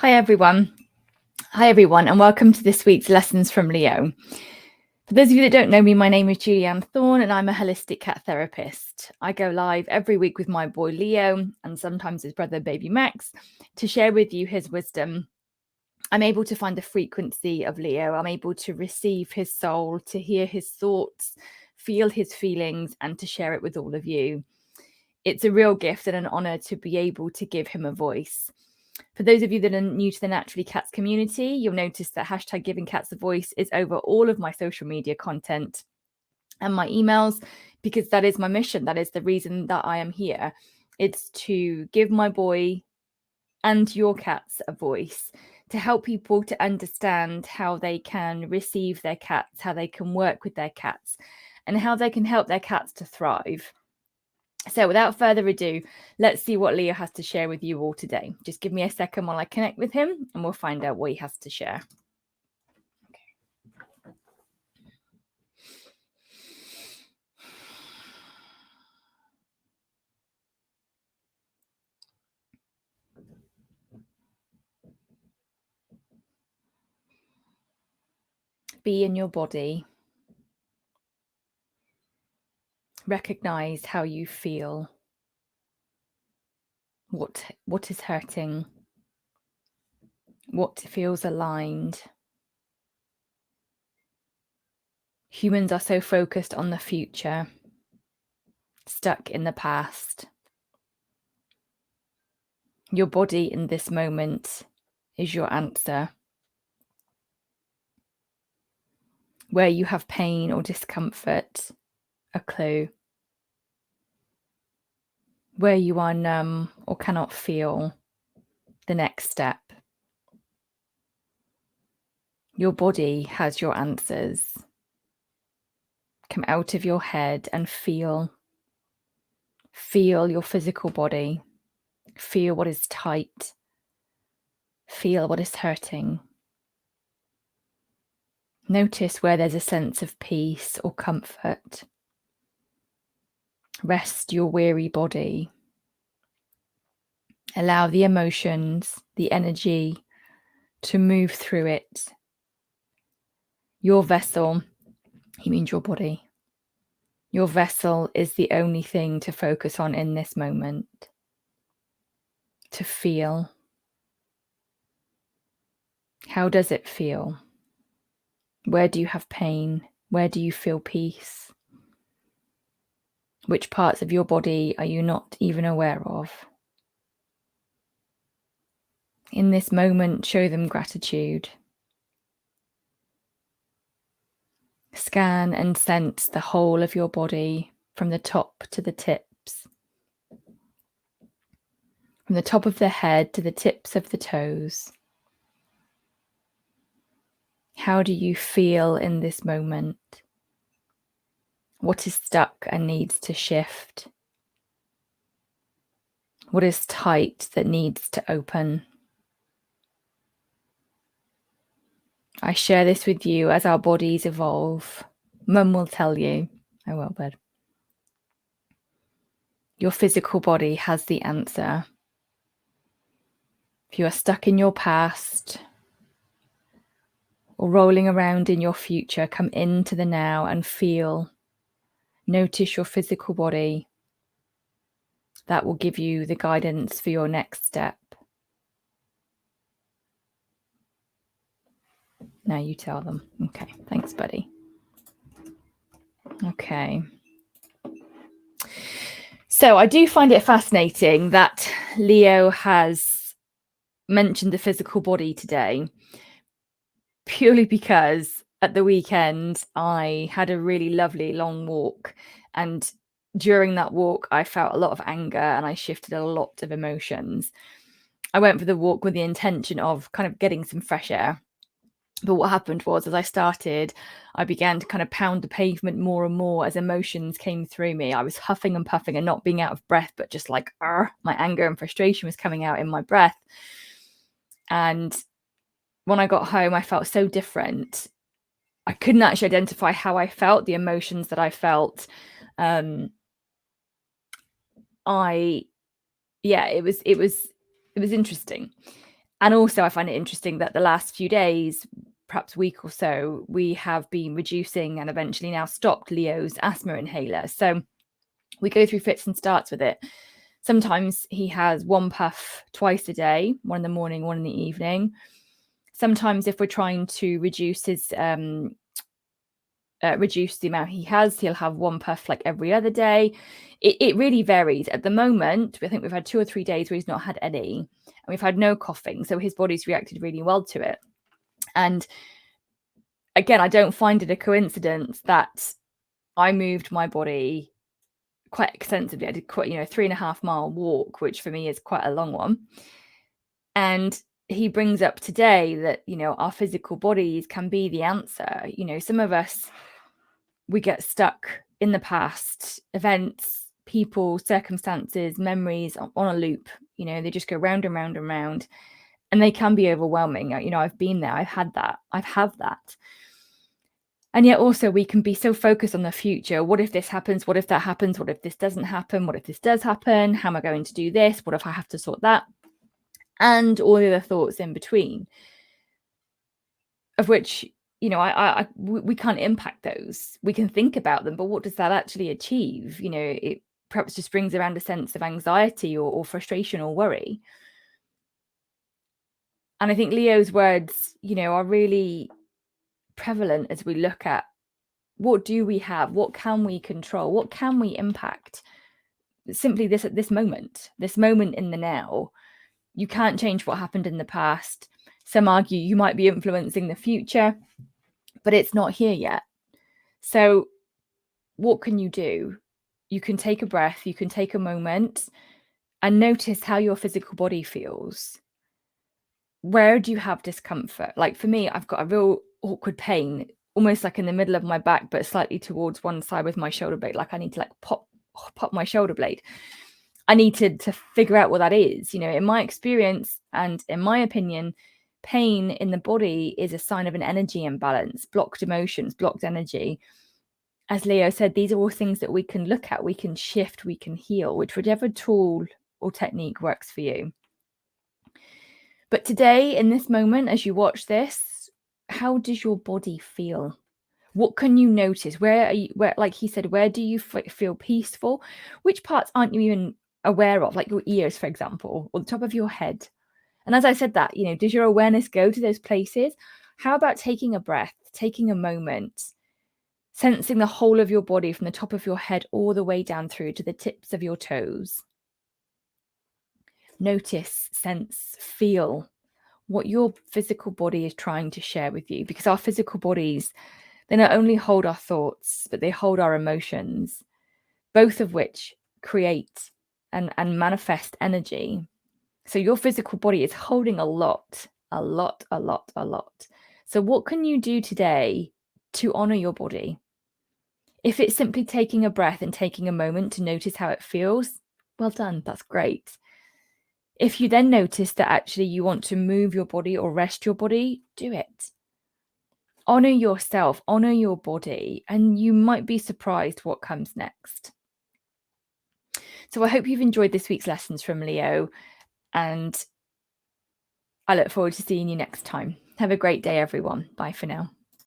Hi everyone. Hi everyone, and welcome to this week's Lessons from Leo. For those of you that don't know me, my name is Julianne Thorne and I'm a holistic cat therapist. I go live every week with my boy Leo and sometimes his brother baby Max to share with you his wisdom. I'm able to find the frequency of Leo. I'm able to receive his soul, to hear his thoughts, feel his feelings, and to share it with all of you. It's a real gift and an honor to be able to give him a voice. For those of you that are new to the Naturally Cats community, you'll notice that hashtag Giving Cats a Voice is over all of my social media content and my emails, because that is my mission. That is the reason that I am here. It's to give my boy and your cats a voice, to help people to understand how they can receive their cats, how they can work with their cats, and how they can help their cats to thrive. So without further ado, let's see what Leo has to share with you all today. Just give me a second while I connect with him and we'll find out what he has to share. Be in your body. Recognize how you feel. What is hurting? What feels aligned? Humans are so focused on the future, stuck in the past. Your body in this moment is your answer. Where you have pain or discomfort, a clue. Where you are numb or cannot feel, the next step. Your body has your answers. Come out of your head and feel. Feel your physical body. Feel what is tight. Feel what is hurting. Notice where there's a sense of peace or comfort. Rest your weary body. Allow the emotions, the energy to move through it. Your vessel, he means your body. Your vessel is the only thing to focus on in this moment. To feel. How does it feel? Where do you have pain? Where do you feel peace? Which parts of your body are you not even aware of? In this moment, show them gratitude. Scan and sense the whole of your body from the top to the tips. From the top of the head to the tips of the toes. How do you feel in this moment? What is stuck and needs to shift? What is tight that needs to open? I share this with you as our bodies evolve. Mum will tell you. I will, bud. Your physical body has the answer. If you are stuck in your past or rolling around in your future, come into the now and feel. Notice your physical body. That will give you the guidance for your next step. Now you tell them. Okay, thanks, buddy. Okay. So I do find it fascinating that Leo has mentioned the physical body today, purely because at the weekend I had a really lovely long walk, and during that walk I felt a lot of anger and I shifted a lot of emotions. I went for the walk with the intention of kind of getting some fresh air. But what happened was, as I started, I began to kind of pound the pavement more and more as emotions came through me. I was huffing and puffing and not being out of breath, but just like, my anger and frustration was coming out in my breath. And when I got home, I felt so different. I couldn't actually identify how I felt, the emotions that I felt. It was interesting. And also I find it interesting that the last few days, perhaps week or so, we have been reducing and eventually now stopped Leo's asthma inhaler. So we go through fits and starts with it. Sometimes he has one puff twice a day, one in the morning, one in the evening. Sometimes if we're trying to reduce his reduce the amount he has, he'll have one puff like every other day. It really varies. At the moment, I think we've had 2 or 3 days where he's not had any, and we've had no coughing, so his body's reacted really well to it. And again, I don't find it a coincidence that I moved my body quite extensively. I did quite, 3.5 mile walk, which for me is quite a long one. And he brings up today that, our physical bodies can be the answer. Some of us, we get stuck in the past, events, people, circumstances, memories on a loop. They just go round and round and round, and they can be overwhelming. I've been there. I've had that. I've had that. And yet also we can be so focused on the future. What if this happens? What if that happens? What if this doesn't happen? What if this does happen? How am I going to do this? What if I have to sort that? And all the other thoughts in between, of which, we can't impact those. We can think about them, but what does that actually achieve? It perhaps just brings around a sense of anxiety or frustration or worry. And I think Leo's words, are really prevalent as we look at what do we have, what can we control, what can we impact. Simply this moment in the now. You can't change what happened in the past. Some argue you might be influencing the future, but it's not here yet. So what can you do? You can take a breath, you can take a moment and notice how your physical body feels. Where do you have discomfort? Like for me, I've got a real awkward pain, almost like in the middle of my back, but slightly towards one side with my shoulder blade. Like I need to like pop my shoulder blade. I need to figure out what that is. In my experience and in my opinion, pain in the body is a sign of an energy imbalance, blocked emotions, blocked energy. As Leo said, these are all things that we can look at, we can shift, we can heal, whichever tool or technique works for you. But today, in this moment, as you watch this, how does your body feel? What can you notice? Where, like he said, where do you feel peaceful? Which parts aren't you even aware of, like your ears, for example, or the top of your head? And as I said that, does your awareness go to those places? How about taking a breath, taking a moment, sensing the whole of your body from the top of your head all the way down through to the tips of your toes? Notice, sense, feel what your physical body is trying to share with you, because our physical bodies, they not only hold our thoughts, but they hold our emotions, both of which create and manifest energy. So your physical body is holding a lot. So what can you do today to honor your body? If it's simply taking a breath and taking a moment to notice how it feels, well done, that's great. If you then notice that actually you want to move your body or rest your body, do it. Honor yourself, honor your body, and you might be surprised what comes next. So I hope you've enjoyed this week's lessons from Leo, and I look forward to seeing you next time. Have a great day, everyone. Bye for now.